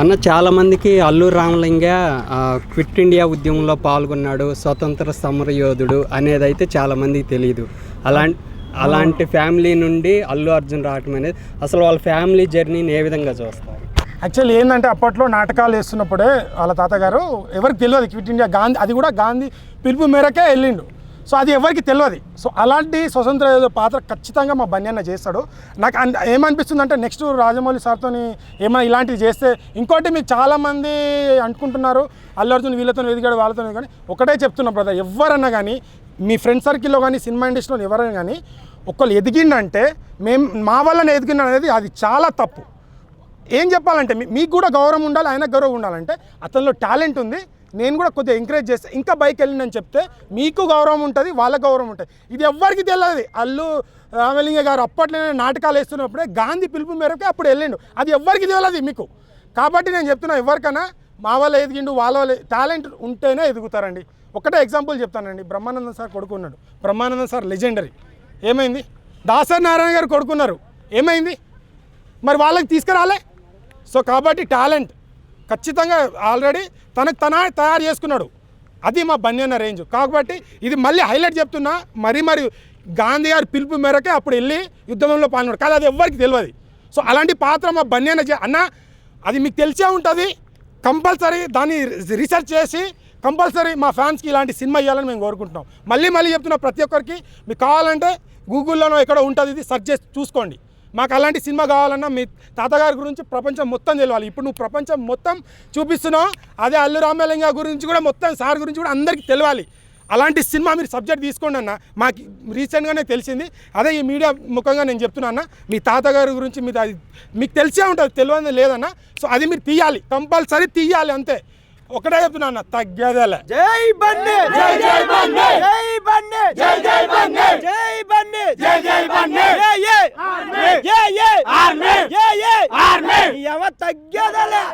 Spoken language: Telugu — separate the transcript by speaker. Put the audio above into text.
Speaker 1: అన్న చాలామందికి అల్లు రామలింగ క్విట్ ఇండియా ఉద్యమంలో పాల్గొన్నాడు, స్వతంత్ర సమరయోధుడు అనేది అయితే చాలామందికి తెలియదు. అలాంటి ఫ్యామిలీ నుండి అల్లు అర్జున్ రావటం అనేది అసలు వాళ్ళ ఫ్యామిలీ జర్నీని ఏ విధంగా చూస్తారు?
Speaker 2: యాక్చువల్లీ ఏంటంటే అప్పట్లో నాటకాలు వేస్తున్నప్పుడే వాళ్ళ తాతగారు ఎవరికి తెలియదు క్విట్ ఇండియా గాంధీ, అది కూడా గాంధీ పిలుపు మేరకే వెళ్ళిండు. సో అది ఎవరికి తెలియదు. సో అలాంటి స్వతంత్ర పాత్ర ఖచ్చితంగా మా బన్యన్న చేస్తాడు. నాకు ఏమనిపిస్తుంది అంటే నెక్స్ట్ రాజమౌళి సార్తో ఏమైనా ఇలాంటివి చేస్తే, ఇంకోటి మీకు చాలామంది అనుకుంటున్నారు అల్లు అర్జున్ వీళ్ళతో ఎదిగాడు వాళ్ళతో, కానీ ఒకటే చెప్తున్నా బ్రదర్, ఎవరన్నా కానీ మీ ఫ్రెండ్ సర్కిల్లో కానీ సినిమా ఇండస్ట్రీలో ఎవరైనా కానీ ఒకళ్ళు ఎదిగిండంటే మా వల్లనే ఎదిగిండు అనేది అది చాలా తప్పు. ఏం చెప్పాలంటే మీకు కూడా గౌరవం ఉండాలి, ఆయనకు గౌరవం ఉండాలంటే అతనిలో టాలెంట్ ఉంది, నేను కూడా కొద్దిగా ఎంకరేజ్ చేస్తే ఇంకా బైక్ వెళ్ళిందని చెప్తే మీకు గౌరవం ఉంటుంది, వాళ్ళ గౌరవం ఉంటుంది. ఇది ఎవ్వరికి తెలియదు. అల్లు రామలింగ గారు అప్పట్లోనే నాటకాలు వేస్తున్నప్పుడే గాంధీ పిలుపు మేరకు అప్పుడు వెళ్ళిండు, అది ఎవ్వరికి తెలియదు మీకు. కాబట్టి నేను చెప్తున్నా, ఎవరికైనా మా వాళ్ళ ఎదిగిండు, వాళ్ళ వాళ్ళ టాలెంట్ ఉంటేనే ఎదుగుతారండి. ఒకటే ఎగ్జాంపుల్ చెప్తానండి, బ్రహ్మానందం సార్ కొడుకున్నాడు. బ్రహ్మానందం సార్ లెజెండరీ, ఏమైంది? దాసరి నారాయణ గారు కొడుకున్నారు, ఏమైంది? మరి వాళ్ళకి తీసుకురాలే. సో కాబట్టి టాలెంట్ ఖచ్చితంగా ఆల్రెడీ తనకు తయారు చేసుకున్నాడు. అది మా బన్యన్న రేంజ్. కాబట్టి ఇది మళ్ళీ హైలైట్ చెప్తున్నా, మరి గాంధీ గారి పిలుపు మేరకే అప్పుడు వెళ్ళి యుద్ధంలో పాల్గొన్నాడు, కానీ అది ఎవ్వరికి తెలియదు. సో అలాంటి పాత్ర మా బన్యన్న అన్న, అది మీకు తెలిసే ఉంటుంది. కంపల్సరీ దాన్ని రీసెర్చ్ చేసి కంపల్సరీ మా ఫ్యాన్స్కి ఇలాంటి సినిమా ఇవ్వాలని మేము కోరుకుంటున్నాం. మళ్ళీ చెప్తున్నా, ప్రతి ఒక్కరికి మీకు కావాలంటే గూగుల్లోనో ఎక్కడో ఉంటుంది, ఇది సెర్చ్ చేసి చూసుకోండి. మాకు అలాంటి సినిమా కావాలన్నా మీ తాతగారి గురించి ప్రపంచం మొత్తం తెలియాలి. ఇప్పుడు నువ్వు ప్రపంచం మొత్తం చూపిస్తున్నావు, అదే అల్లు రామలింగ గురించి కూడా మొత్తం సార్ గురించి కూడా అందరికీ తెలియాలి. అలాంటి సినిమా మీరు సబ్జెక్ట్ తీసుకోండి అన్న. మాకు రీసెంట్గానే తెలిసింది, అదే ఈ మీడియా ముఖంగా నేను చెప్తున్నా అన్న, మీ తాతగారి గురించి మీరు అది మీకు తెలిసే ఉంటుంది, తెలియదు లేదన్న. సో అది మీరు తీయాలి, కంపల్సరీ తీయాలి, అంతే. ఒకటే చెప్తున్నా అన్న, తగ్గేదేలే.
Speaker 3: జై బన్నే, జై జై బన్నే, జై బన్నే, జై జై బన్నే, జై బన్నే, జై జై బన్నే, ఏ ఆర్మీ, ఏ ఆర్మీ, ఏ ఆర్మీ, ఎవ తగ్గేదేలే.